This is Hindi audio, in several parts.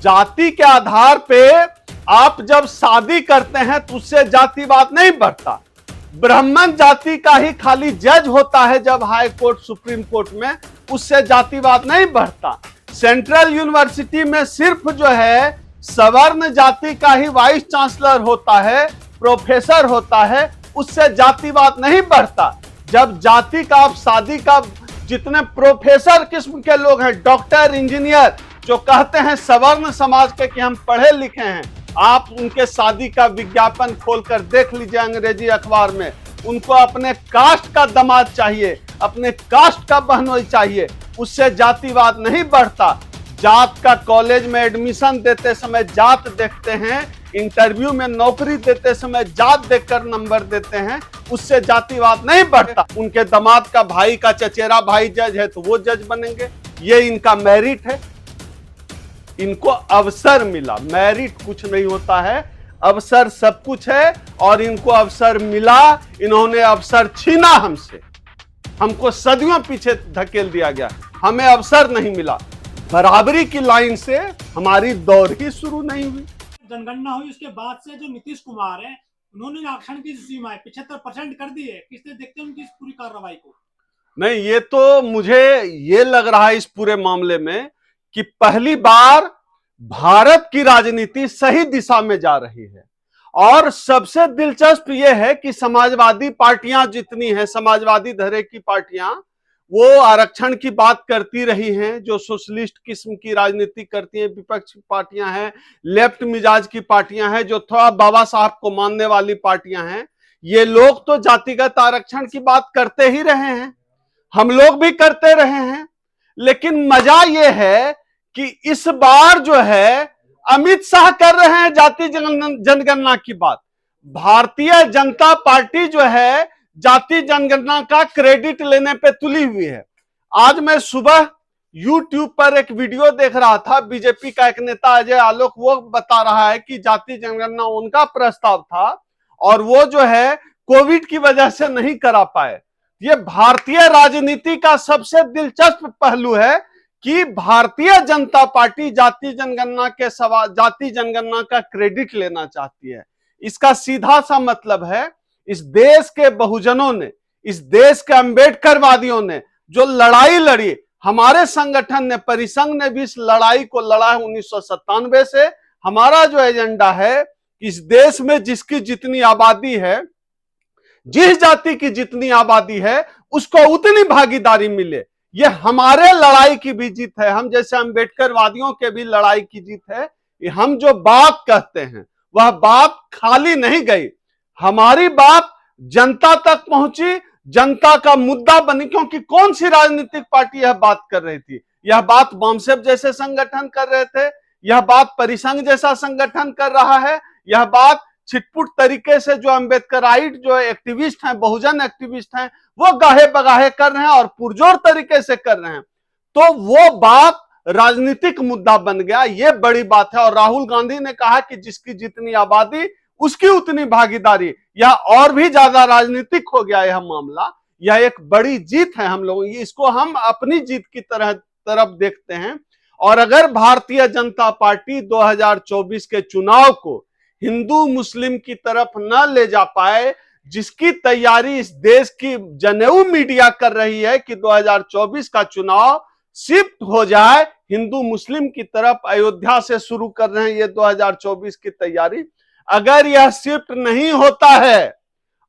जाति के आधार पे आप जब शादी करते हैं तो उससे जातिवाद नहीं बढ़ता। ब्राह्मण जाति का ही खाली जज होता है जब हाई कोर्ट सुप्रीम कोर्ट में, उससे जातिवाद नहीं बढ़ता। सेंट्रल यूनिवर्सिटी में सिर्फ जो है सवर्ण जाति का ही वाइस चांसलर होता है, प्रोफेसर होता है, उससे जातिवाद नहीं बढ़ता। जब जाति का आप शादी का जितने प्रोफेसर किस्म के लोग हैं, डॉक्टर, इंजीनियर, जो कहते हैं सवर्ण समाज के कि हम पढ़े लिखे हैं, आप उनके शादी का विज्ञापन खोलकर देख लीजिए अंग्रेजी अखबार में। उनको अपने कास्ट का दामाद चाहिए, अपने कास्ट का बहनोई चाहिए, उससे जातिवाद नहीं बढ़ता। जात का कॉलेज में एडमिशन देते समय जात देखते हैं, इंटरव्यू में नौकरी देते समय जात देखकर नंबर देते हैं, उससे जातिवाद नहीं बढ़ता। उनके दामाद का भाई का चचेरा भाई जज है तो वो जज बनेंगे, ये इनका मेरिट है, इनको अवसर मिला। मेरिट कुछ नहीं होता है, अवसर सब कुछ है, और इनको अवसर मिला, इन्होंने अवसर छीना हमसे, हमको सदियों पीछे धकेल दिया गया, हमें अवसर नहीं मिला। बराबरी की लाइन से हमारी दौड़ ही शुरू नहीं हुई। जनगणना हुई उसके बाद से जो नीतीश कुमार है, उन्होंने आरक्षण की सीमाएं 75% कर दी है। किसने देखते हैं उनकी इस पूरी कार्रवाई को? नहीं, ये तो मुझे ये लग रहा है इस पूरे मामले में कि पहली बार भारत की राजनीति सही दिशा में जा रही है। और सबसे दिलचस्प यह है कि समाजवादी पार्टियां जितनी हैं, समाजवादी धरे की पार्टियां, वो आरक्षण की बात करती रही हैं, जो सोशलिस्ट किस्म की राजनीति करती हैं, विपक्ष पार्टियां हैं, लेफ्ट मिजाज की पार्टियां हैं, जो थोड़ा बाबा साहब को मानने वाली पार्टियां हैं, ये लोग तो जातिगत आरक्षण की बात करते ही रहे हैं, हम लोग भी करते रहे हैं। लेकिन मजा यह है कि इस बार जो है अमित शाह कर रहे हैं जाति जनगणना की बात। भारतीय जनता पार्टी जो है जाति जनगणना का क्रेडिट लेने पे तुली हुई है। आज मैं सुबह YouTube पर एक वीडियो देख रहा था, बीजेपी का एक नेता अजय आलोक, वो बता रहा है कि जाति जनगणना उनका प्रस्ताव था और वो जो है कोविड की वजह से नहीं करा पाए। ये भारतीय राजनीति का सबसे दिलचस्प पहलू है कि भारतीय जनता पार्टी जाति जनगणना के सवाल, जाति जनगणना का क्रेडिट लेना चाहती है। इसका सीधा सा मतलब है, इस देश के बहुजनों ने, इस देश के अंबेडकरवादियों ने जो लड़ाई लड़ी, हमारे संगठन ने, परिसंघ ने भी इस लड़ाई को लड़ा है 1997 से। हमारा जो एजेंडा है, इस देश में जिसकी जितनी आबादी है, जिस जाति की जितनी आबादी है, उसको उतनी भागीदारी मिले। ये हमारे लड़ाई की भी जीत है, हम जैसे अंबेडकरवादियों के भी लड़ाई की जीत है। हम जो बात कहते हैं वह बात खाली नहीं गई, हमारी बात जनता तक पहुंची, जनता का मुद्दा बनी। क्योंकि कौन सी राजनीतिक पार्टी यह बात कर रही थी? यह बात बामसेफ जैसे संगठन कर रहे थे, यह बात परिसंघ जैसा संगठन कर रहा है, यह बात छिटपुट तरीके से जो अंबेडकराइट जो एक्टिविस्ट हैं, बहुजन एक्टिविस्ट हैं, वो गाहे बगाहे कर रहे हैं और पुरजोर तरीके से कर रहे हैं। तो वो बात राजनीतिक मुद्दा बन गया, ये बड़ी बात है। और राहुल गांधी ने कहा कि जिसकी जितनी आबादी उसकी उतनी भागीदारी, यह और भी ज्यादा राजनीतिक हो गया यह मामला। यह एक बड़ी जीत है हम लोगों की, इसको हम अपनी जीत की तरफ देखते हैं। और अगर भारतीय जनता पार्टी 2024 के चुनाव को हिंदू मुस्लिम की तरफ न ले जा पाए, जिसकी तैयारी इस देश की जनेऊ मीडिया कर रही है कि 2024 का चुनाव शिफ्ट हो जाए हिंदू मुस्लिम की तरफ, अयोध्या से शुरू कर रहे हैं ये 2024 की तैयारी। अगर यह शिफ्ट नहीं होता है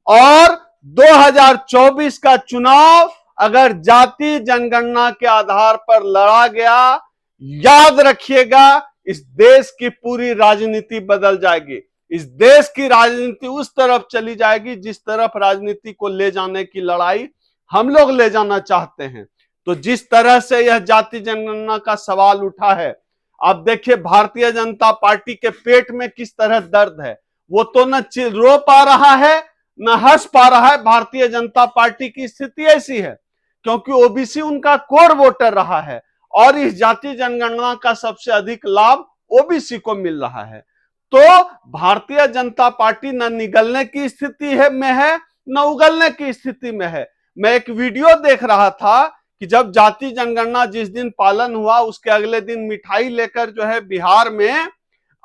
और 2024 का चुनाव अगर जाति जनगणना के आधार पर लड़ा गया, याद रखिएगा, इस देश की पूरी राजनीति बदल जाएगी। इस देश की राजनीति उस तरफ चली जाएगी जिस तरफ राजनीति को ले जाने की लड़ाई हम लोग ले जाना चाहते हैं। तो जिस तरह से यह जाति जनगणना का सवाल उठा है, आप देखिए भारतीय जनता पार्टी के पेट में किस तरह दर्द है। वो तो न रो पा रहा है न हंस पा रहा है। भारतीय जनता पार्टी की स्थिति ऐसी है क्योंकि ओबीसी उनका कोर वोटर रहा है और इस जाति जनगणना का सबसे अधिक लाभ ओबीसी को मिल रहा है। तो भारतीय जनता पार्टी न निगलने की स्थिति में है न उगलने की स्थिति में है। मैं एक वीडियो देख रहा था कि जब जाति जनगणना जिस दिन पालन हुआ उसके अगले दिन मिठाई लेकर जो है बिहार में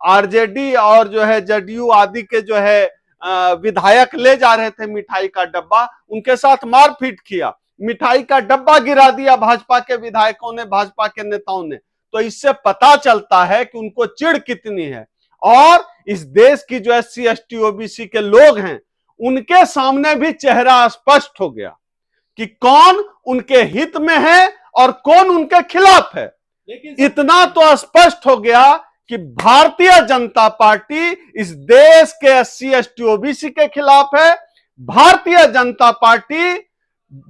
आरजेडी और जो है जदयू आदि के जो है विधायक ले जा रहे थे मिठाई का डब्बा, उनके साथ मारपीट किया, मिठाई का डब्बा गिरा दिया भाजपा के विधायकों ने, भाजपा के नेताओं ने। तो इससे पता चलता है कि उनको चिढ़ कितनी है। और इस देश की जो SC ST OBC के लोग हैं उनके सामने भी चेहरा स्पष्ट हो गया कि कौन उनके हित में है और कौन उनके खिलाफ है। लेकिन इतना तो स्पष्ट हो गया कि भारतीय जनता पार्टी इस देश के SC ST OBC के खिलाफ है, भारतीय जनता पार्टी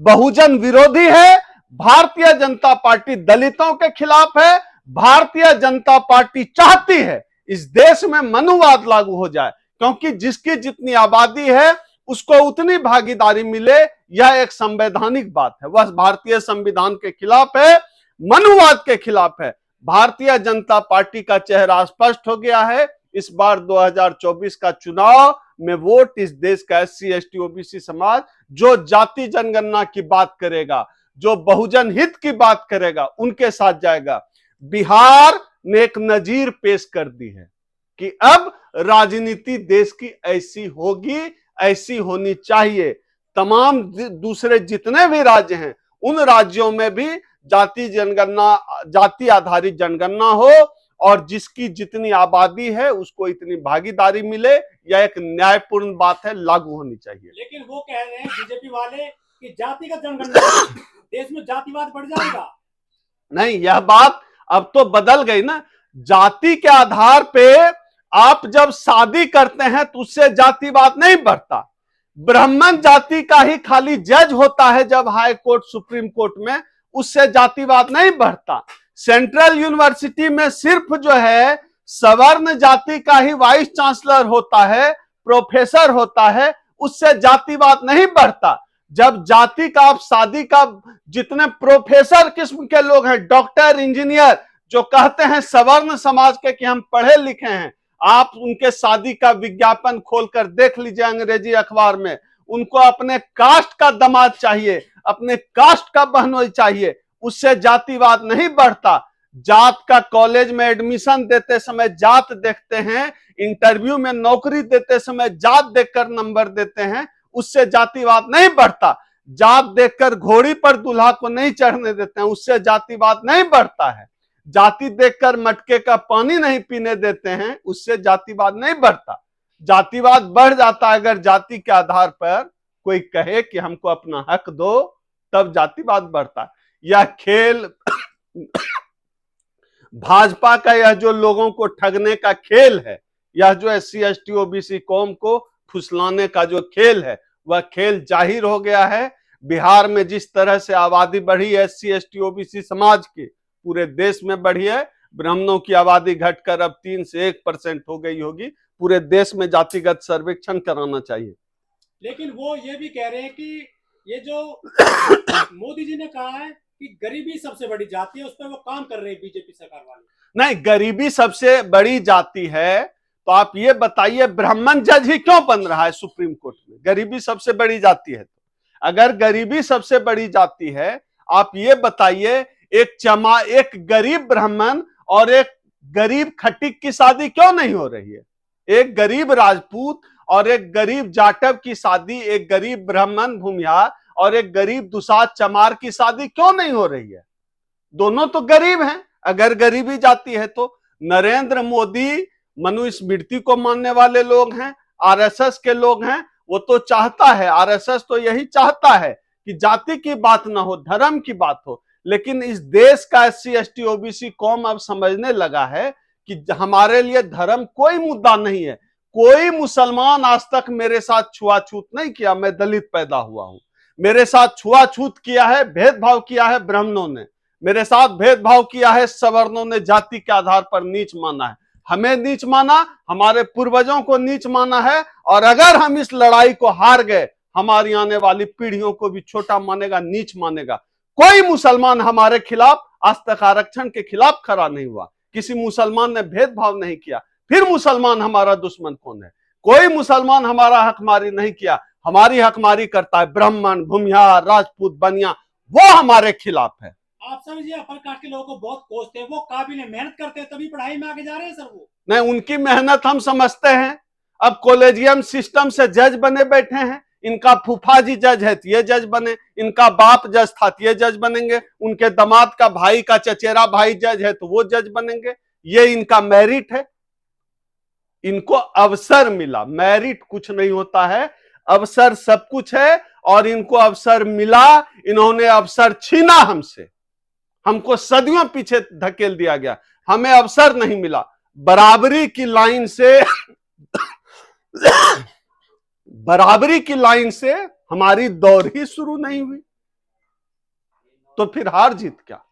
बहुजन विरोधी है, भारतीय जनता पार्टी दलितों के खिलाफ है, भारतीय जनता पार्टी चाहती है इस देश में मनुवाद लागू हो जाए, क्योंकि जिसकी जितनी आबादी है उसको उतनी भागीदारी मिले, यह एक संवैधानिक बात है। वह भारतीय संविधान के खिलाफ है, मनुवाद के खिलाफ है। भारतीय जनता पार्टी का चेहरा स्पष्ट हो गया है। इस बार 2024 का चुनाव में वोट इस देश का SC ST OBC समाज जो जाति जनगणना की बात करेगा, जो बहुजन हित की बात करेगा, उनके साथ जाएगा। बिहार ने एक नजीर पेश कर दी है कि अब राजनीति देश की ऐसी होगी, ऐसी होनी चाहिए। तमाम दूसरे जितने भी राज्य हैं उन राज्यों में भी जाति जनगणना, जाति आधारित जनगणना हो और जिसकी जितनी आबादी है उसको इतनी भागीदारी मिले। यह एक न्यायपूर्ण बात है, लागू होनी चाहिए। लेकिन वो कह रहे हैं बीजेपी वाले कि जातिगत जनगणना देश में जातिवाद बढ़ जाएगा। नहीं, यह बात अब तो बदल गई ना। जाति के आधार पे आप जब शादी करते हैं तो उससे जातिवाद नहीं बढ़ता। ब्राह्मण जाति का ही खाली जज होता है जब हाई कोर्ट सुप्रीम कोर्ट में, उससे जातिवाद नहीं बढ़ता। सेंट्रल यूनिवर्सिटी में सिर्फ जो है सवर्ण जाति का ही वाइस चांसलर होता है, प्रोफेसर होता है, उससे जातिवाद नहीं बढ़ता। जब जाति का आप शादी का, जितने प्रोफेसर किस्म के लोग हैं, डॉक्टर, इंजीनियर, जो कहते हैं सवर्ण समाज के कि हम पढ़े लिखे हैं, आप उनके शादी का विज्ञापन खोलकर देख लीजिए अंग्रेजी अखबार में। उनको अपने कास्ट का दामाद चाहिए, अपने कास्ट का बहनोई चाहिए, उससे जातिवाद नहीं बढ़ता। जात का कॉलेज में एडमिशन देते समय जात देखते हैं, इंटरव्यू में नौकरी देते समय जात देखकर नंबर देते हैं, उससे जातिवाद नहीं बढ़ता। जात देखकर घोड़ी पर दूल्हा को नहीं चढ़ने देते हैं, उससे जातिवाद नहीं बढ़ता है। जाति देखकर मटके का पानी नहीं पीने देते हैं, उससे जातिवाद नहीं बढ़ता। जातिवाद बढ़ जाता है अगर जाति के आधार पर कोई कहे कि हमको अपना हक दो, तब जातिवाद बढ़ता है। यह खेल भाजपा का, यह जो लोगों को ठगने का खेल है, यह जो SC ST OBC कौम को फुसलाने का जो खेल है, वह खेल जाहिर हो गया है। बिहार में जिस तरह से आबादी बढ़ी है SC ST OBC समाज की, पूरे देश में बढ़ी है। ब्राह्मणों की आबादी घटकर अब 3 से 1% हो गई होगी। पूरे देश में जातिगत सर्वेक्षण कराना चाहिए। लेकिन वो ये भी कह रहे हैं कि ये जो मोदी जी ने कहा है कि गरीबी सबसे बड़ी जाति है, उस पर वो काम कर रहे हैं बीजेपी सरकार वाले। नहीं, गरीबी सबसे बड़ी जाति है तो आप ये बताइए ब्राह्मण जज ही क्यों बन रहा है सुप्रीम कोर्ट में? गरीबी सबसे बड़ी जाति है तो, अगर गरीबी सबसे बड़ी जाति है, आप ये बताइए एक गरीब ब्राह्मण और एक गरीब खटिक की शादी क्यों नहीं हो रही है? एक गरीब राजपूत और एक गरीब जाटव की शादी, एक गरीब ब्राह्मण भूमिहार और एक गरीब दुसाध चमार की शादी क्यों नहीं हो रही है? दोनों तो गरीब हैं। अगर गरीबी जाती है तो नरेंद्र मोदी मनुस्मृति को मानने वाले लोग हैं, RSS के लोग हैं, वो तो चाहता है, RSS तो यही चाहता है कि जाति की बात ना हो, धर्म की बात हो। लेकिन इस देश का SC ST OBC कौम अब समझने लगा है कि हमारे लिए धर्म कोई मुद्दा नहीं है। कोई मुसलमान आज तक मेरे साथ छुआछूत नहीं किया। मैं दलित पैदा हुआ हूं, मेरे साथ छुआछूत किया है, भेदभाव किया है ब्राह्मणों ने, मेरे साथ भेदभाव किया है सवर्णों ने, जाति के आधार पर नीच माना है। हमें नीच माना, हमारे पूर्वजों को नीच माना है, और अगर हम इस लड़ाई को हार गए, हमारी आने वाली पीढ़ियों को भी छोटा मानेगा, नीच मानेगा। कोई मुसलमान हमारे खिलाफ आज तक आरक्षण के खिलाफ खड़ा नहीं हुआ, किसी मुसलमान ने भेदभाव नहीं किया। फिर मुसलमान हमारा दुश्मन कौन है? कोई मुसलमान हमारा हकमारी नहीं किया। हमारी हकमारी करता है ब्राह्मण, भूमिहार, राजपूत, बनिया। वो हमारे खिलाफ है। आप समझिए अपर कास्ट के लोगों को बहुत कोसते हैं, वो काबिल मेहनत करते हैं तभी पढ़ाई में आगे जा रहे हैं सर। वो नहीं, उनकी मेहनत हम समझते हैं। अब कॉलेजियम सिस्टम से जज बने बैठे हैं। इनका फूफा जी जज है तो ये जज बने, इनका बाप जज था तो ये जज बनेंगे, उनके दामाद का भाई का चचेरा भाई जज है तो वो जज बनेंगे। ये इनका मेरिट है, इनको अवसर मिला। मेरिट कुछ नहीं होता है, अवसर सब कुछ है। और इनको अवसर मिला, इन्होंने अवसर छीना हमसे। हमको सदियों पीछे धकेल दिया गया, हमें अवसर नहीं मिला। बराबरी की लाइन से बराबरी की लाइन से हमारी दौड़ ही शुरू नहीं हुई, तो फिर हार जीत क्या।